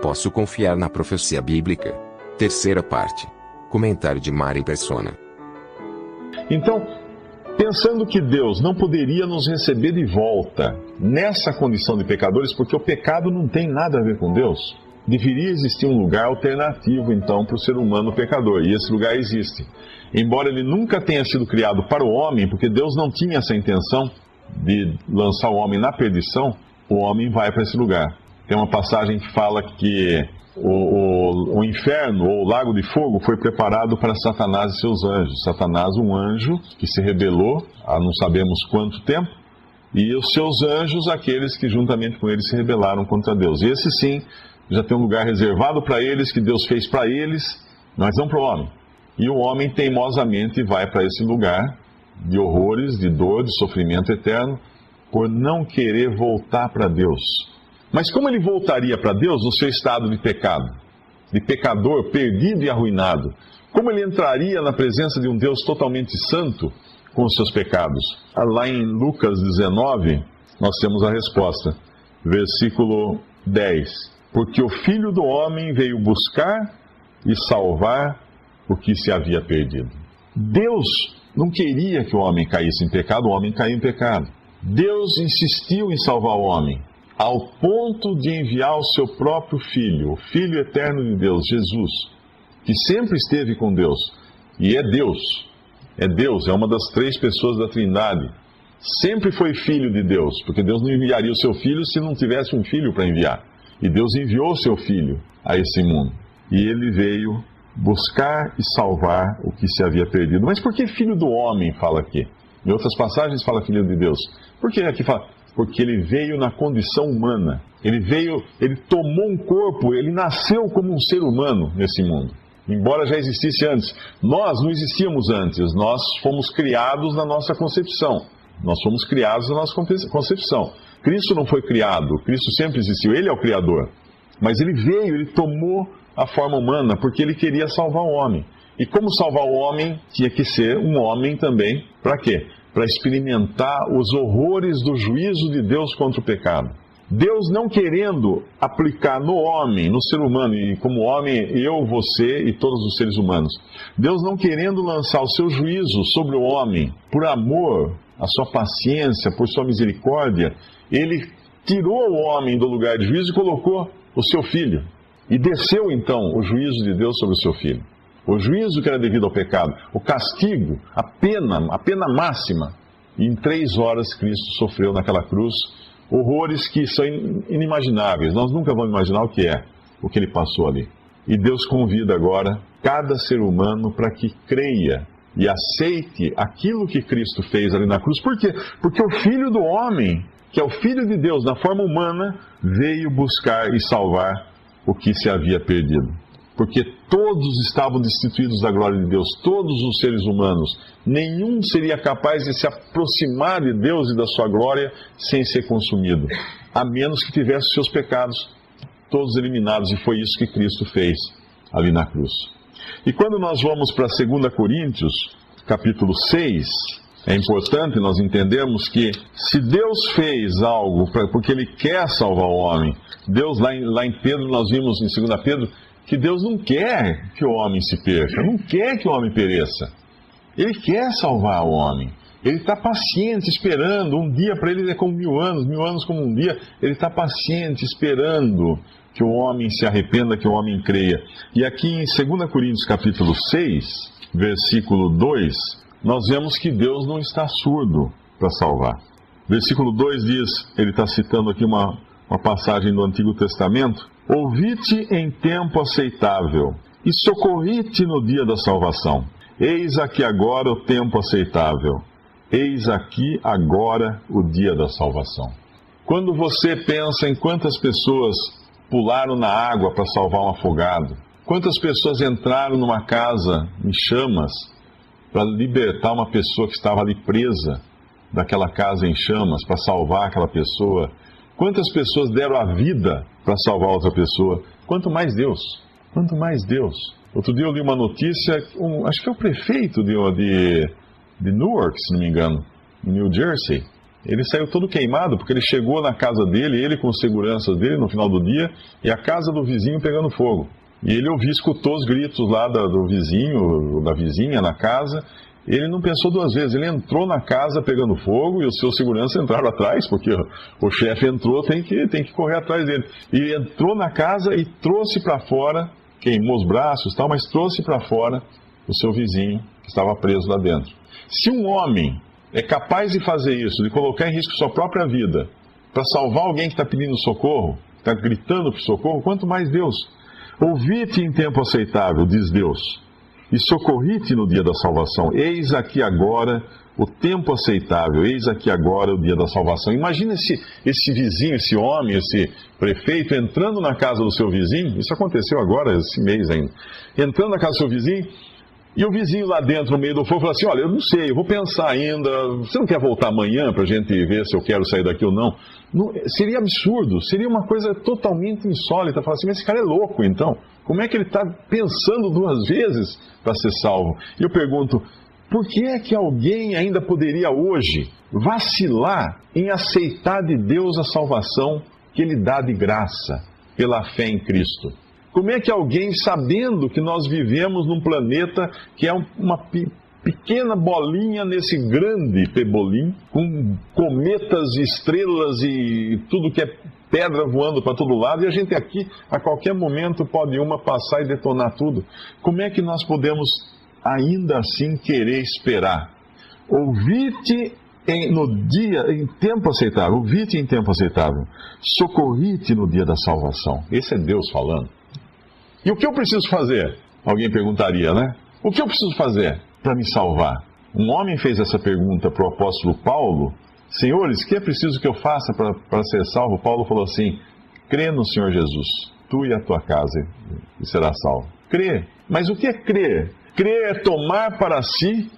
Posso confiar na profecia bíblica? Terceira parte. Comentário de Mari Persona. Então, pensando que Deus não poderia nos receber de volta nessa condição de pecadores, porque o pecado não tem nada a ver com Deus, deveria existir um lugar alternativo, então, para o ser humano pecador. E esse lugar existe. Embora ele nunca tenha sido criado para o homem, porque Deus não tinha essa intenção de lançar o homem na perdição, o homem vai para esse lugar. Tem uma passagem que fala que o inferno, ou o lago de fogo, foi preparado para Satanás e seus anjos. Satanás, um anjo que se rebelou há não sabemos quanto tempo, e os seus anjos, aqueles que juntamente com ele se rebelaram contra Deus. E esse sim, já tem um lugar reservado para eles, que Deus fez para eles, mas não para o homem. E o homem teimosamente vai para esse lugar de horrores, de dor, de sofrimento eterno, por não querer voltar para Deus. Mas como ele voltaria para Deus no seu estado de pecado, de pecador, perdido e arruinado? Como ele entraria na presença de um Deus totalmente santo com os seus pecados? Lá em Lucas 19, nós temos a resposta. Versículo 10. Porque o Filho do Homem veio buscar e salvar o que se havia perdido. Deus não queria que o homem caísse em pecado, o homem caiu em pecado. Deus insistiu em salvar o homem, ao ponto de enviar o seu próprio Filho, o Filho eterno de Deus, Jesus, que sempre esteve com Deus, e é Deus, é uma das três pessoas da Trindade, sempre foi Filho de Deus, porque Deus não enviaria o seu Filho se não tivesse um Filho para enviar, e Deus enviou o seu Filho a esse mundo, e ele veio buscar e salvar o que se havia perdido. Mas por que Filho do Homem fala aqui? Em outras passagens fala Filho de Deus. Por que aqui fala? Porque ele veio na condição humana. Ele tomou um corpo, ele nasceu como um ser humano nesse mundo. Embora já existisse antes. Nós não existíamos antes, nós fomos criados na nossa concepção. Nós fomos criados na nossa concepção. Cristo não foi criado, Cristo sempre existiu, ele é o Criador. Mas ele veio, ele tomou a forma humana, porque ele queria salvar o homem. E como salvar o homem, tinha que ser um homem também, para quê? Para experimentar os horrores do juízo de Deus contra o pecado. Deus não querendo aplicar no homem, no ser humano, e como homem, eu, você e todos os seres humanos, Deus não querendo lançar o seu juízo sobre o homem, por amor, a sua paciência, por sua misericórdia, ele tirou o homem do lugar de juízo e colocou o seu filho. E desceu então o juízo de Deus sobre o seu filho. O juízo que era devido ao pecado, o castigo, a pena máxima. E em 3 horas Cristo sofreu naquela cruz horrores que são inimagináveis. Nós nunca vamos imaginar o que ele passou ali. E Deus convida agora cada ser humano para que creia e aceite aquilo que Cristo fez ali na cruz. Por quê? Porque o Filho do Homem, que é o Filho de Deus na forma humana, veio buscar e salvar o que se havia perdido. Porque todos estavam destituídos da glória de Deus, todos os seres humanos. Nenhum seria capaz de se aproximar de Deus e da sua glória sem ser consumido, a menos que tivesse os seus pecados todos eliminados, e foi isso que Cristo fez ali na cruz. E quando nós vamos para 2 Coríntios, capítulo 6, é importante nós entendermos que se Deus fez algo porque Ele quer salvar o homem, Deus, lá em Pedro, nós vimos em 2 Pedro, que Deus não quer que o homem se perca, não quer que o homem pereça. Ele quer salvar o homem. Ele está paciente, esperando. Um dia para ele é como 1000 anos, 1000 anos como um dia. Ele está paciente, esperando que o homem se arrependa, que o homem creia. E aqui em 2 Coríntios capítulo 6, versículo 2, nós vemos que Deus não está surdo para salvar. Versículo 2 diz, ele está citando aqui uma passagem do Antigo Testamento: ouvi-te em tempo aceitável, e socorri-te no dia da salvação. Eis aqui agora o tempo aceitável. Eis aqui agora o dia da salvação. Quando você pensa em quantas pessoas pularam na água para salvar um afogado, quantas pessoas entraram numa casa em chamas para libertar uma pessoa que estava ali presa daquela casa em chamas, para salvar aquela pessoa, quantas pessoas deram a vida para salvar outra pessoa, quanto mais Deus. Quanto mais Deus. Outro dia eu li uma notícia, acho que é o prefeito de Newark, se não me engano, em New Jersey, Ele saiu todo queimado, porque ele chegou na casa dele, ele com os seguranças dele no final do dia, e a casa do vizinho pegando fogo. E ele escutou os gritos lá do vizinho, da vizinha na casa. Ele não pensou duas vezes, ele entrou na casa pegando fogo e os seus seguranças entraram atrás, porque o chefe entrou, tem que correr atrás dele. E entrou na casa e trouxe para fora, queimou os braços e tal, mas trouxe para fora o seu vizinho que estava preso lá dentro. Se um homem é capaz de fazer isso, de colocar em risco sua própria vida, para salvar alguém que está pedindo socorro, está gritando por socorro, quanto mais Deus. Ouvi-te em tempo aceitável, diz Deus, e socorri-te no dia da salvação. Eis aqui agora o tempo aceitável, eis aqui agora o dia da salvação. Imagina esse vizinho, esse homem, esse prefeito entrando na casa do seu vizinho, isso aconteceu agora, esse mês ainda, entrando na casa do seu vizinho, e o vizinho lá dentro, no meio do fogo, fala assim, olha, eu não sei, eu vou pensar ainda, você não quer voltar amanhã para a gente ver se eu quero sair daqui ou não? Seria absurdo, seria uma coisa totalmente insólita, falar assim, mas esse cara é louco então, como é que ele está pensando duas vezes para ser salvo? E eu pergunto, por que é que alguém ainda poderia hoje vacilar em aceitar de Deus a salvação que Ele dá de graça pela fé em Cristo? Como é que alguém, sabendo que nós vivemos num planeta que é uma pequena bolinha nesse grande pebolim, com cometas, estrelas e tudo que é pedra voando para todo lado, e a gente aqui, a qualquer momento, pode uma passar e detonar tudo. Como é que nós podemos, ainda assim, querer esperar? Ouvi-te em tempo aceitável, ouvi-te em tempo aceitável, socorri-te no dia da salvação. Esse é Deus falando. E o que eu preciso fazer? Alguém perguntaria, né? O que eu preciso fazer para me salvar? Um homem fez essa pergunta para o apóstolo Paulo. Senhores, o que é preciso que eu faça para ser salvo? Paulo falou assim, crê no Senhor Jesus, tu e a tua casa, e serás salvo. Crê. Mas o que é crer? Crer é tomar para si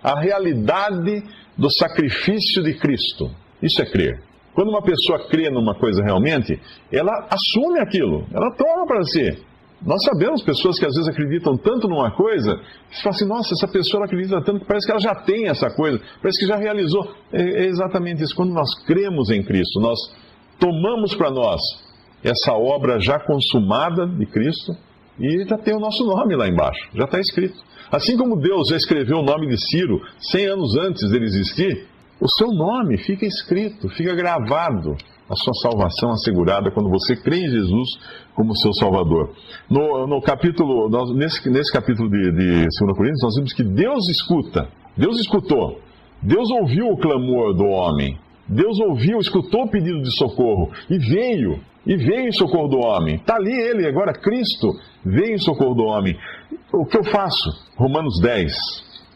a realidade do sacrifício de Cristo. Isso é crer. Quando uma pessoa crê numa coisa realmente, ela assume aquilo, ela toma para si. Nós sabemos pessoas que às vezes acreditam tanto numa coisa, que você fala assim, nossa, essa pessoa acredita tanto que parece que ela já tem essa coisa, parece que já realizou. É exatamente isso. Quando nós cremos em Cristo, nós tomamos para nós essa obra já consumada de Cristo e já tem o nosso nome lá embaixo, já está escrito. Assim como Deus já escreveu o nome de Ciro 100 anos antes dele existir, o seu nome fica escrito, fica gravado. A sua salvação assegurada quando você crê em Jesus como seu Salvador. Nesse capítulo de 2 Coríntios, nós vimos que Deus escuta. Deus escutou. Deus ouviu o clamor do homem. Deus escutou o pedido de socorro e veio em socorro do homem. Está ali ele, agora Cristo veio em socorro do homem. O que eu faço? Romanos 10.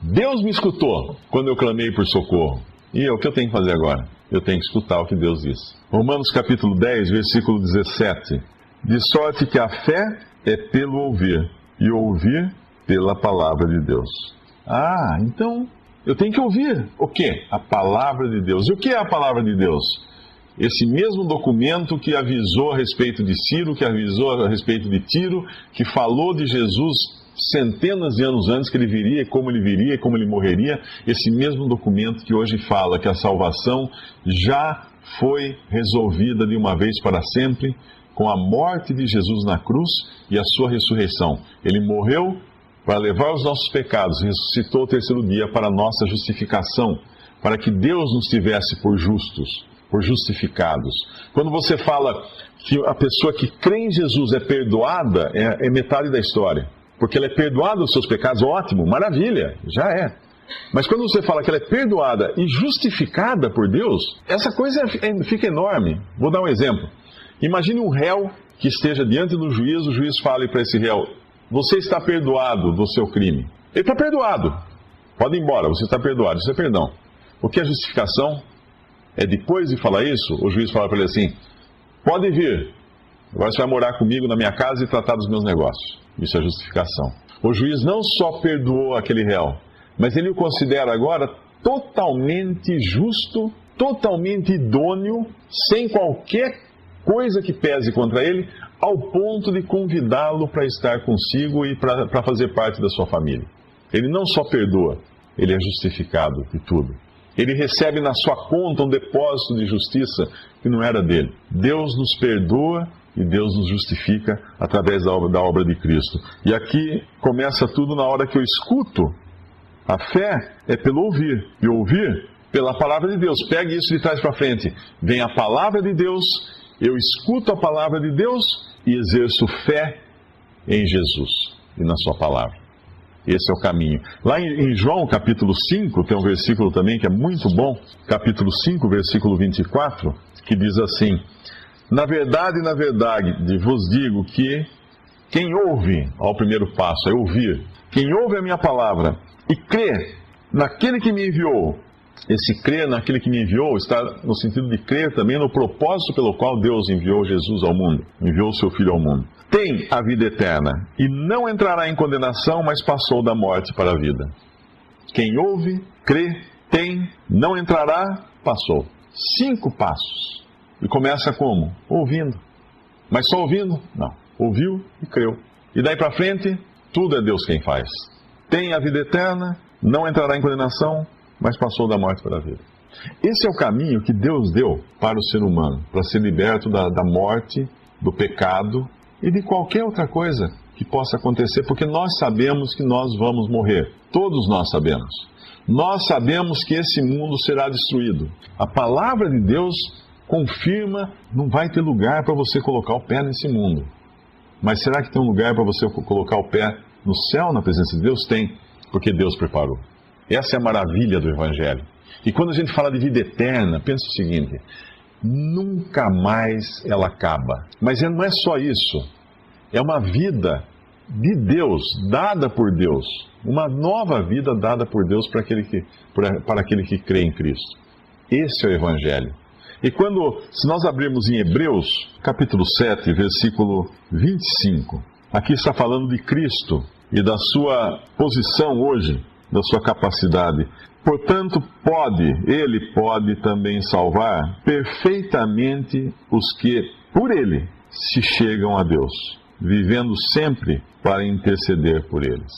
Deus me escutou quando eu clamei por socorro. E o que eu tenho que fazer agora? Eu tenho que escutar o que Deus diz. Romanos capítulo 10, versículo 17. De sorte que a fé é pelo ouvir, e ouvir pela palavra de Deus. Ah, então eu tenho que ouvir o quê? A palavra de Deus. E o que é a palavra de Deus? Esse mesmo documento que avisou a respeito de Ciro, que avisou a respeito de Tiro, que falou de Jesus centenas de anos antes que ele viria, e como ele morreria, esse mesmo documento que hoje fala que a salvação já foi resolvida de uma vez para sempre com a morte de Jesus na cruz e a sua ressurreição. Ele morreu para levar os nossos pecados, ressuscitou ao terceiro dia para a nossa justificação, para que Deus nos tivesse por justos, por justificados. Quando você fala que a pessoa que crê em Jesus é perdoada, é metade da história. Porque ela é perdoada dos seus pecados, ótimo, maravilha, já é. Mas quando você fala que ela é perdoada e justificada por Deus, essa coisa fica enorme. Vou dar um exemplo. Imagine um réu que esteja diante do juiz, o juiz fale para esse réu, você está perdoado do seu crime. Ele está perdoado. Pode ir embora, você está perdoado, isso é perdão. O que é justificação? É depois de falar isso, o juiz fala para ele assim, pode vir, agora você vai morar comigo na minha casa e tratar dos meus negócios. Isso é justificação. O juiz não só perdoou aquele réu, mas ele o considera agora totalmente justo, totalmente idôneo, sem qualquer coisa que pese contra ele, ao ponto de convidá-lo para estar consigo e para fazer parte da sua família. Ele não só perdoa, ele é justificado de tudo. Ele recebe na sua conta um depósito de justiça que não era dele. Deus nos perdoa e Deus nos justifica através da obra de Cristo. E aqui começa tudo na hora que eu escuto. A fé é pelo ouvir. E ouvir pela palavra de Deus. Pegue isso de trás para frente. Vem a palavra de Deus, eu escuto a palavra de Deus e exerço fé em Jesus e na sua palavra. Esse é o caminho. Lá em João capítulo 5, tem um versículo também que é muito bom. Capítulo 5, versículo 24, que diz assim: na verdade, vos digo que quem ouve, ó, o primeiro passo é ouvir. Quem ouve a minha palavra e crê naquele que me enviou. Esse crer naquele que me enviou está no sentido de crer também no propósito pelo qual Deus enviou Jesus ao mundo, enviou o seu Filho ao mundo. Tem a vida eterna e não entrará em condenação, mas passou da morte para a vida. Quem ouve, crê, tem, não entrará, passou. 5 passos. E começa como? Ouvindo. Mas só ouvindo? Não. Ouviu e creu. E daí para frente, tudo é Deus quem faz. Tem a vida eterna, não entrará em condenação, mas passou da morte para a vida. Esse é o caminho que Deus deu para o ser humano, para ser liberto da morte, do pecado e de qualquer outra coisa que possa acontecer, porque nós sabemos que nós vamos morrer. Todos nós sabemos. Nós sabemos que esse mundo será destruído. A palavra de Deus confirma, não vai ter lugar para você colocar o pé nesse mundo. Mas será que tem um lugar para você colocar o pé no céu, na presença de Deus? Tem, porque Deus preparou. Essa é a maravilha do Evangelho. E quando a gente fala de vida eterna, pensa o seguinte: nunca mais ela acaba. Mas não é só isso. É uma vida de Deus, dada por Deus. Uma nova vida dada por Deus para aquele que crê em Cristo. Esse é o Evangelho. E se nós abrirmos em Hebreus, capítulo 7, versículo 25, aqui está falando de Cristo e da sua posição hoje, da sua capacidade. Portanto, Ele pode também salvar perfeitamente os que, por Ele, se chegam a Deus, vivendo sempre para interceder por eles.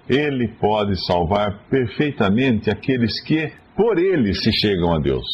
Ele pode salvar perfeitamente aqueles que, por Ele, se chegam a Deus.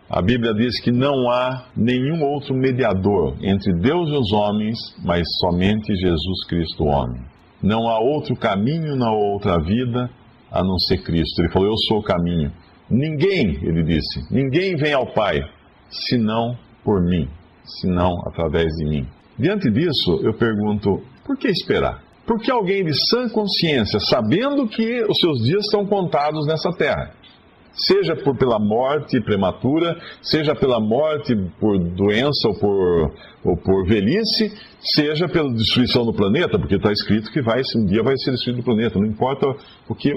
A Bíblia diz que não há nenhum outro mediador entre Deus e os homens, mas somente Jesus Cristo, o homem. Não há outro caminho, não há outra vida, a não ser Cristo. Ele falou: eu sou o caminho. Ninguém, ele disse, ninguém vem ao Pai, senão por mim, senão através de mim. Diante disso, eu pergunto, por que esperar? Por que alguém de sã consciência, sabendo que os seus dias estão contados nessa terra, seja pela morte prematura, seja pela morte por doença ou por velhice, seja pela destruição do planeta, porque está escrito que um dia vai ser destruído o planeta, não importa, porque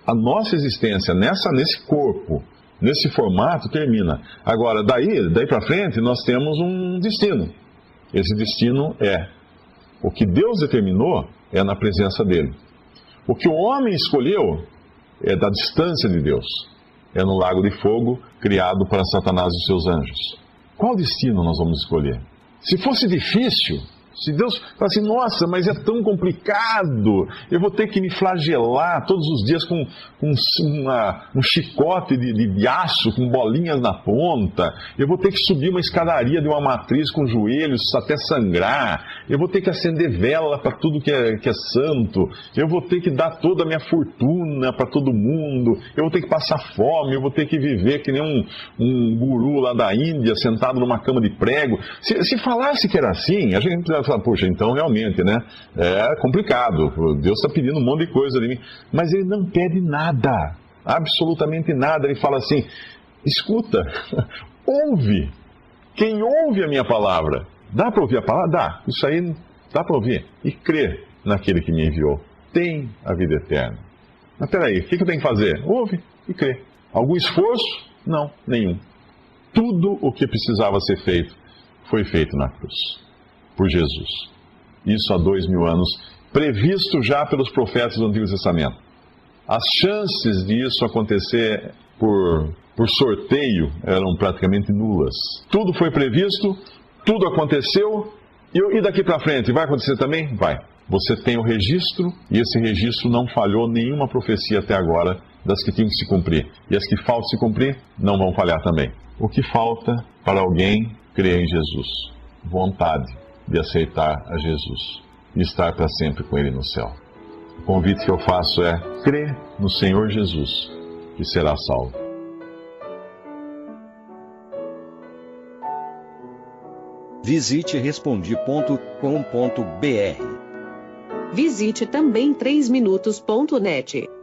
a nossa existência nesse corpo, nesse formato, termina. Agora, daí para frente, nós temos um destino. Esse destino o que Deus determinou é na presença dele. O que o homem escolheu é da distância de Deus. É no lago de fogo criado para Satanás e seus anjos. Qual destino nós vamos escolher? Se fosse difícil, se Deus fala assim, nossa, mas é tão complicado, eu vou ter que me flagelar todos os dias com um chicote de aço, com bolinhas na ponta, eu vou ter que subir uma escadaria de uma matriz com joelhos até sangrar, eu vou ter que acender vela para tudo que é santo, eu vou ter que dar toda a minha fortuna para todo mundo, eu vou ter que passar fome, eu vou ter que viver que nem um guru lá da Índia, sentado numa cama de prego. Se falasse que era assim, a gente precisava falar, poxa, então realmente, né? É complicado. Deus está pedindo um monte de coisa de mim. Mas Ele não pede nada. Absolutamente nada. Ele fala assim, escuta, ouve. Quem ouve a minha palavra, dá para ouvir a palavra? Dá. Isso aí dá para ouvir. E crê naquele que me enviou. Tem a vida eterna. Mas peraí, o que eu tenho que fazer? Ouve e crê. Algum esforço? Não, nenhum. Tudo o que precisava ser feito foi feito na cruz. Por Jesus. Isso há 2000 anos, previsto já pelos profetas do Antigo Testamento. As chances disso acontecer por sorteio eram praticamente nulas. Tudo foi previsto, tudo aconteceu, e daqui para frente vai acontecer também? Vai. Você tem o registro, e esse registro não falhou nenhuma profecia até agora das que tinham que se cumprir. E as que faltam se cumprir, não vão falhar também. O que falta para alguém crer em Jesus? Vontade de aceitar a Jesus e estar para sempre com Ele no céu. O convite que eu faço é: crê no Senhor Jesus e será salvo. Visite Respondi.com.br. Visite também 3minutos.net.